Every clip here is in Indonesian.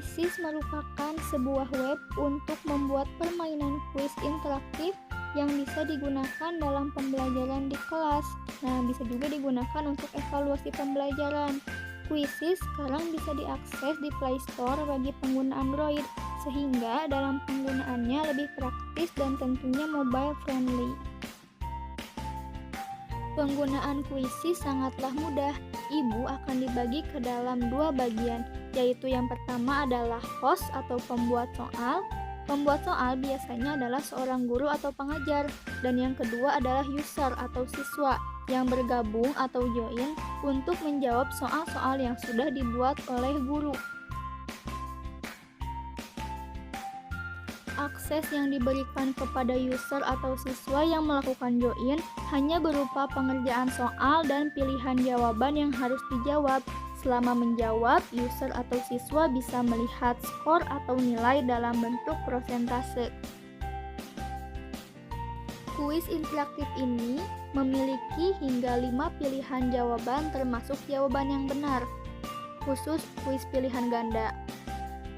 Quizzes merupakan sebuah web untuk membuat permainan kuis interaktif yang bisa digunakan dalam pembelajaran di kelas. Nah, bisa juga digunakan untuk evaluasi pembelajaran. Quizzes sekarang bisa diakses di Play Store bagi pengguna Android, sehingga dalam penggunaannya lebih praktis dan tentunya mobile friendly. Penggunaan Quizzes sangatlah mudah. Ibu akan dibagi ke dalam dua bagian, yaitu yang pertama adalah host atau pembuat soal. Pembuat soal biasanya adalah seorang guru atau pengajar, dan yang kedua adalah user atau siswa yang bergabung atau join untuk menjawab soal-soal yang sudah dibuat oleh guru. Akses yang diberikan kepada user atau siswa yang melakukan join hanya berupa pengerjaan soal dan pilihan jawaban yang harus dijawab. Selama menjawab, user atau siswa bisa melihat skor atau nilai dalam bentuk prosentase. Kuis interaktif ini memiliki hingga 5 pilihan jawaban termasuk jawaban yang benar, khusus kuis pilihan ganda.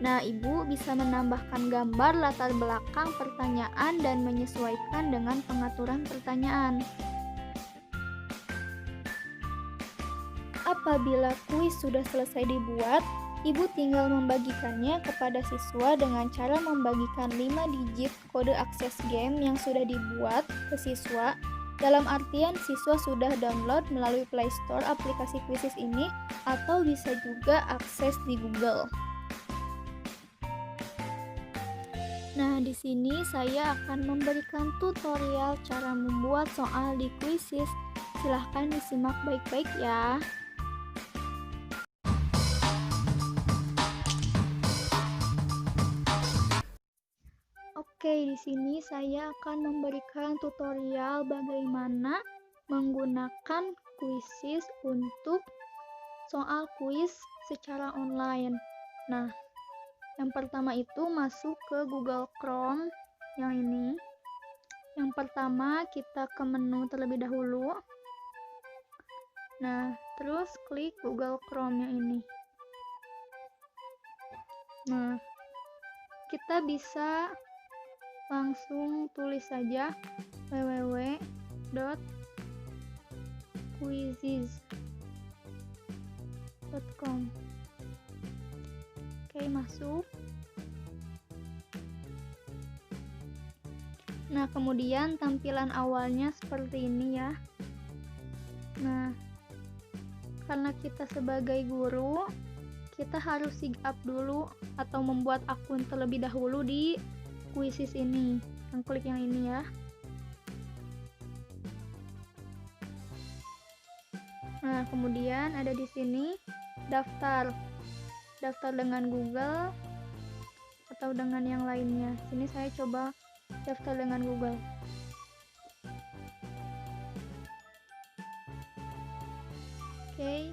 Nah, Ibu bisa menambahkan gambar latar belakang pertanyaan dan menyesuaikan dengan pengaturan pertanyaan. Apabila kuis sudah selesai dibuat, Ibu tinggal membagikannya kepada siswa dengan cara membagikan 5 digit kode akses game yang sudah dibuat ke siswa. Dalam artian siswa sudah download melalui Play Store aplikasi Quizzes ini atau bisa juga akses di Google. Nah, di sini saya akan memberikan tutorial cara membuat soal di Quizzes. Silahkan disimak baik-baik ya. Oke, di sini saya akan memberikan tutorial bagaimana menggunakan Quizzes untuk soal kuis secara online. Nah, yang pertama itu masuk ke Google Chrome yang ini. Yang pertama kita ke menu terlebih dahulu. Nah, terus klik Google Chrome yang ini. Nah, kita bisa langsung tulis saja www.quizzes.com. Oke, masuk. Nah, kemudian tampilan awalnya seperti ini ya. Nah, karena kita sebagai guru, kita harus sign up dulu atau membuat akun terlebih dahulu di Quizzes ini. Klik yang ini ya. Nah, kemudian ada di sini daftar dengan Google atau dengan yang lainnya. Sini saya coba daftar dengan Google. Oke.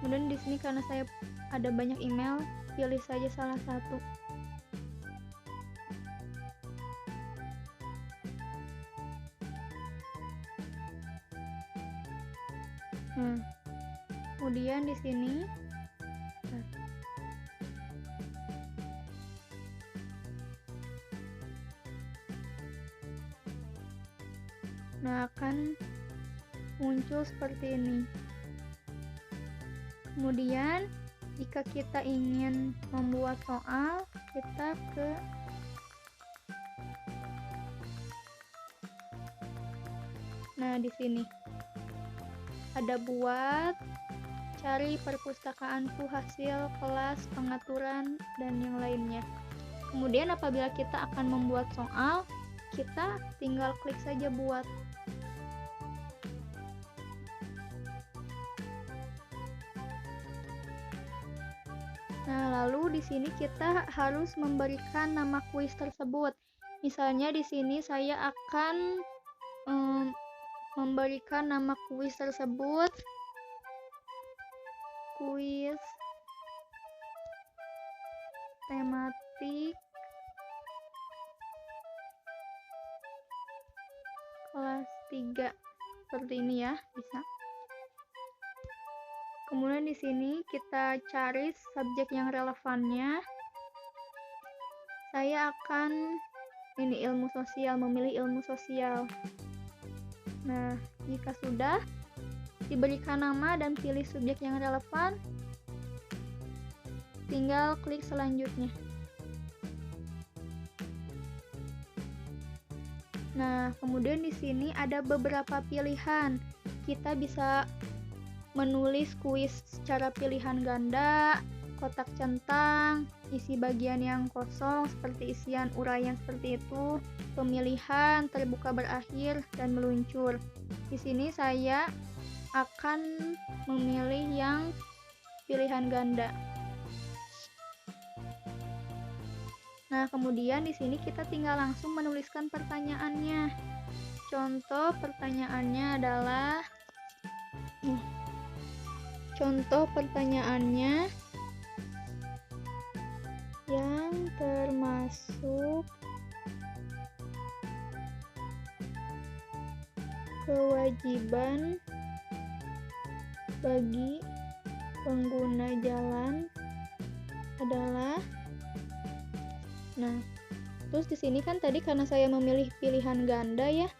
Kemudian di sini karena saya ada banyak email, pilih saja salah satu. Kemudian di sini akan muncul seperti ini. Kemudian jika kita ingin membuat soal, kita ke di sini ada buat, cari perpustakaanku, hasil, kelas, pengaturan, dan yang lainnya. Kemudian apabila kita akan membuat soal, kita tinggal klik saja buat. Nah, lalu di sini kita harus memberikan nama kuis tersebut. Misalnya di sini saya akan memberikan nama kuis tersebut kuis tematik kelas 3 seperti ini ya, bisa. Kemudian di sini kita cari subjek yang relevannya. Saya akan ilmu sosial, memilih ilmu sosial. Nah, jika sudah diberikan nama dan pilih subjek yang relevan, tinggal klik selanjutnya. Nah, kemudian di sini ada beberapa pilihan. Kita bisa menulis kuis secara pilihan ganda, kotak centang, isi bagian yang kosong seperti isian uraian seperti itu, pemilihan, terbuka berakhir, dan meluncur. Di sini saya akan memilih yang pilihan ganda. Nah, kemudian di sini kita tinggal langsung menuliskan pertanyaannya. Contoh pertanyaannya adalah yang termasuk kewajiban bagi pengguna jalan adalah. Nah, terus di sini kan tadi karena saya memilih pilihan ganda ya.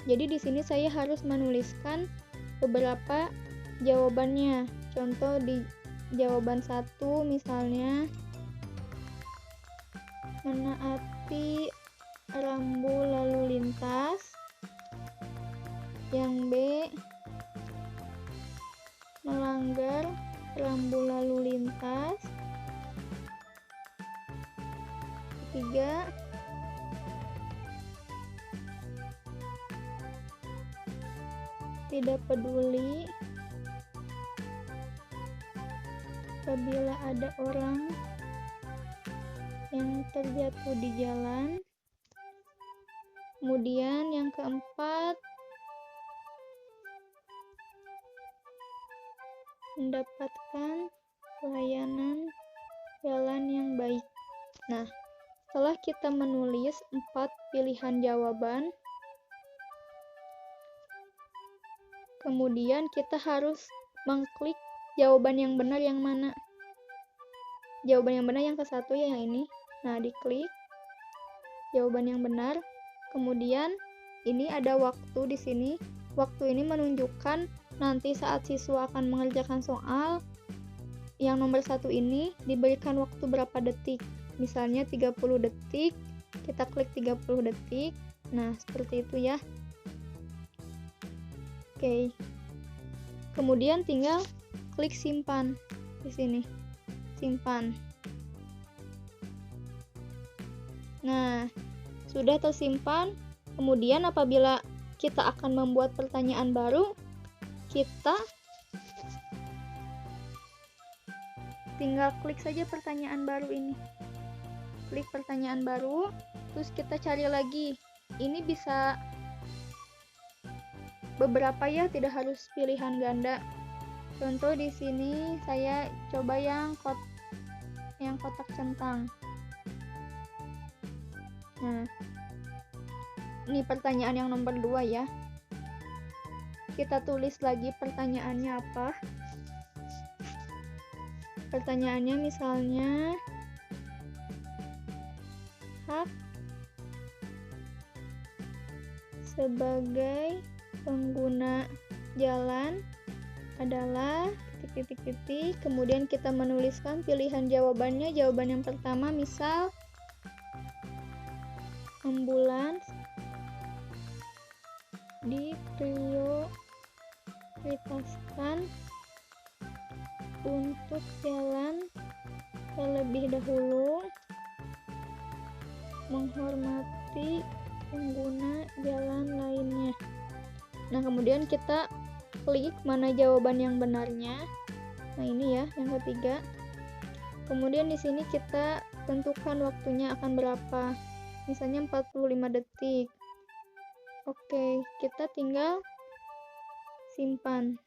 Jadi di sini saya harus menuliskan beberapa jawabannya. Contoh di jawaban 1 misalnya menaati rambu lalu lintas. Yang B, melanggar rambu lalu lintas. Ketiga, tidak peduli apabila ada orang yang terjatuh di jalan. Kemudian yang keempat, mendapatkan pelayanan jalan yang baik. Nah, setelah kita menulis 4 pilihan jawaban, kemudian kita harus mengklik jawaban yang benar yang mana. Jawaban yang benar yang ke-1 ya, yang ini. Nah, diklik jawaban yang benar. Kemudian ini ada waktu di sini. Waktu ini menunjukkan nanti saat siswa akan mengerjakan soal yang nomor 1 ini diberikan waktu berapa detik. Misalnya 30 detik, kita klik 30 detik. Nah, seperti itu ya. Oke. Kemudian tinggal klik simpan di sini. Simpan. Nah, sudah tersimpan. Kemudian apabila kita akan membuat pertanyaan baru, kita tinggal klik saja pertanyaan baru ini. Klik pertanyaan baru, terus kita cari lagi. Ini bisa beberapa ya, tidak harus pilihan ganda. Contoh di sini saya coba yang kotak centang. Nah, ini pertanyaan yang nomor 2 ya. Kita tulis lagi pertanyaannya apa. Pertanyaannya misalnya, hak sebagai pengguna jalan adalah titik-titik-titik. Kemudian kita menuliskan pilihan jawabannya. Jawaban yang pertama misal ambulans diprioritaskan untuk jalan terlebih dahulu, menghormati pengguna jalan lainnya. Nah, kemudian kita klik mana jawaban yang benarnya. Nah, ini ya yang ketiga. Kemudian di sini kita tentukan waktunya akan berapa. Misalnya 45 detik. Oke, kita tinggal simpan.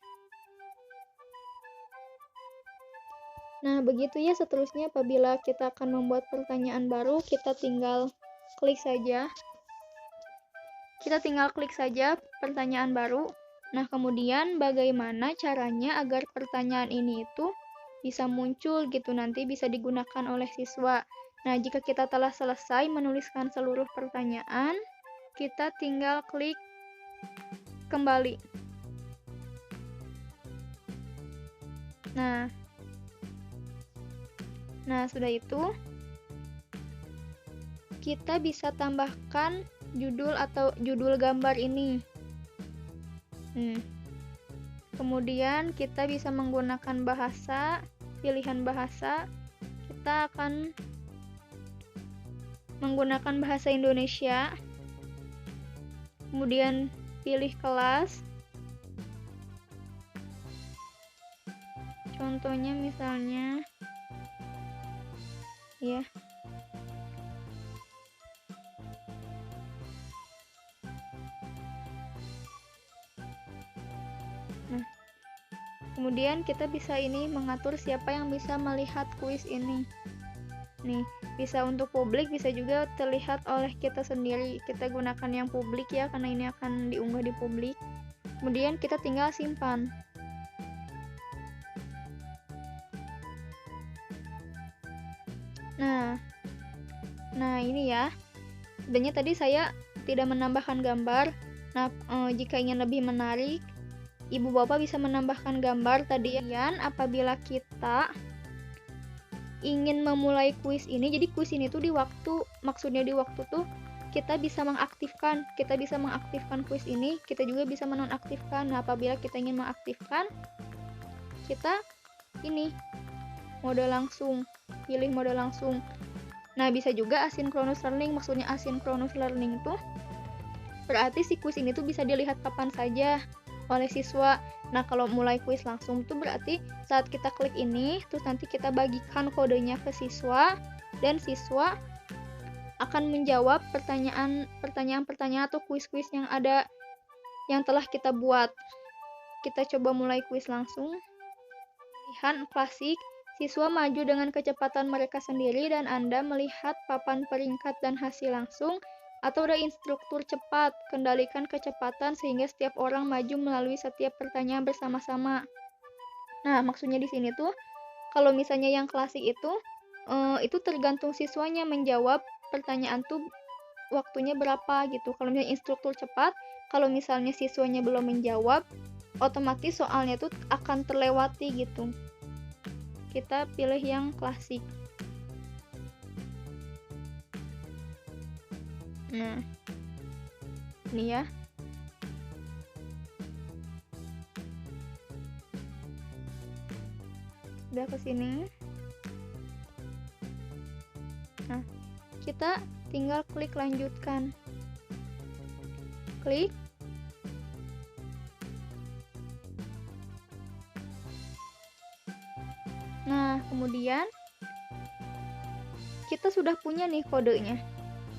Nah, begitu ya seterusnya. Apabila kita akan membuat pertanyaan baru, kita tinggal klik saja. Kita tinggal klik saja pertanyaan baru. Nah, kemudian bagaimana caranya agar pertanyaan ini itu bisa muncul gitu, nanti bisa digunakan oleh siswa. Nah, jika kita telah selesai menuliskan seluruh pertanyaan, kita tinggal klik kembali. Nah, sudah itu kita bisa tambahkan judul atau judul gambar ini. Kemudian kita bisa menggunakan bahasa, pilihan bahasa. Kita akan menggunakan bahasa Indonesia. Kemudian pilih kelas. Contohnya misalnya ya. Nah, kemudian kita bisa ini mengatur siapa yang bisa melihat kuis ini. Nih, bisa untuk publik, bisa juga terlihat oleh kita sendiri. Kita gunakan yang publik ya, karena ini akan diunggah di publik. Kemudian kita tinggal simpan. Nah ini ya. Sebenarnya tadi saya tidak menambahkan gambar. Nah, jika ingin lebih menarik, Ibu Bapak bisa menambahkan gambar tadi ya. Apabila kita ingin memulai kuis ini, jadi kuis ini tuh di waktu, maksudnya di waktu tuh kita bisa mengaktifkan kuis ini, kita juga bisa menonaktifkan. Nah, apabila kita ingin mengaktifkan, kita ini mode langsung, pilih mode langsung. Nah, bisa juga asynchronous learning, maksudnya asynchronous learning tuh berarti si kuis ini tuh bisa dilihat kapan saja oleh siswa. Nah, kalau mulai kuis langsung tuh berarti saat kita klik ini, terus nanti kita bagikan kodenya ke siswa, dan siswa akan menjawab pertanyaan-pertanyaan atau kuis-kuis yang ada, yang telah kita buat. Kita coba mulai kuis langsung. Pilihan klasik, siswa maju dengan kecepatan mereka sendiri dan Anda melihat papan peringkat dan hasil langsung. Atau ada instruktur cepat, kendalikan kecepatan sehingga setiap orang maju melalui setiap pertanyaan bersama-sama. Nah, maksudnya di sini tuh, kalau misalnya yang klasik itu tergantung siswanya menjawab pertanyaan tuh waktunya berapa gitu. Kalau misalnya instruktur cepat, kalau misalnya siswanya belum menjawab, otomatis soalnya tuh akan terlewati gitu. Kita pilih yang klasik. Nah, ini ya. Udah ke sini. Nah, kita tinggal klik lanjutkan. Klik. Nah, kemudian kita sudah punya nih kodenya.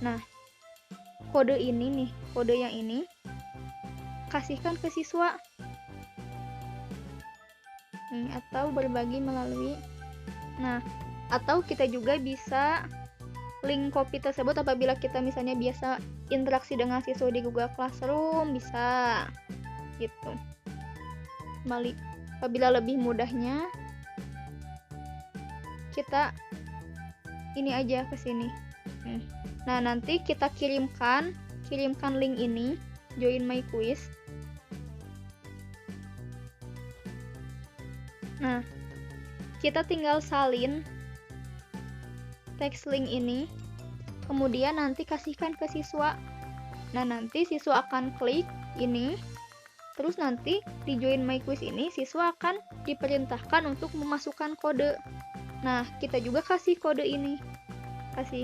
Nah, kode ini nih, kode yang ini kasihkan ke siswa. Nih, atau berbagi melalui. Nah, atau kita juga bisa link copy tersebut apabila kita misalnya biasa interaksi dengan siswa di Google Classroom, bisa gitu. Kembali, apabila lebih mudahnya kita ini aja ke sini. Nah, nanti kita kirimkan link ini, join my quiz. Nah, kita tinggal salin teks link ini, kemudian nanti kasihkan ke siswa. Nah, nanti siswa akan klik ini, terus nanti di join my quiz ini siswa akan diperintahkan untuk memasukkan kode. Nah, kita juga kasih kode ini.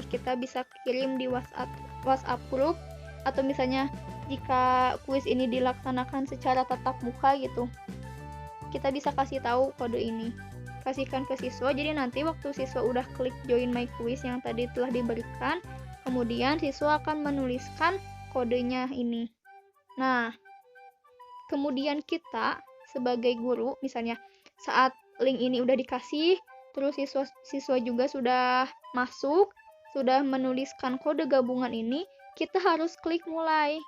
Kita bisa kirim di WhatsApp group, atau misalnya jika kuis ini dilaksanakan secara tatap muka gitu, kita bisa kasih tahu kode ini, kasihkan ke siswa. Jadi nanti waktu siswa udah klik join my quiz yang tadi telah diberikan, kemudian siswa akan menuliskan kodenya ini. Nah, kemudian kita sebagai guru, misalnya saat link ini udah dikasih, terus siswa juga sudah masuk, sudah menuliskan kode gabungan ini, kita harus klik mulai.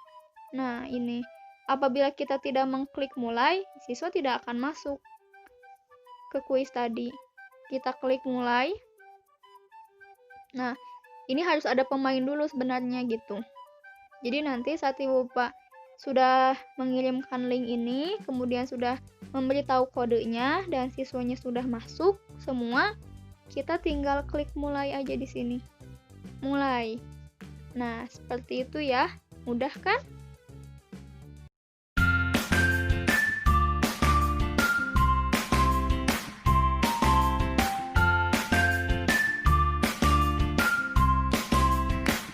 Nah, ini apabila kita tidak mengklik mulai, siswa tidak akan masuk ke kuis tadi. Kita klik mulai. Nah, ini harus ada pemain dulu sebenarnya gitu. Jadi nanti saat Ibu Bapak sudah mengirimkan link ini, kemudian sudah memberitahu kodenya dan siswanya sudah masuk semua, kita tinggal klik mulai aja di sini. Mulai. Nah, seperti itu ya. Mudah kan?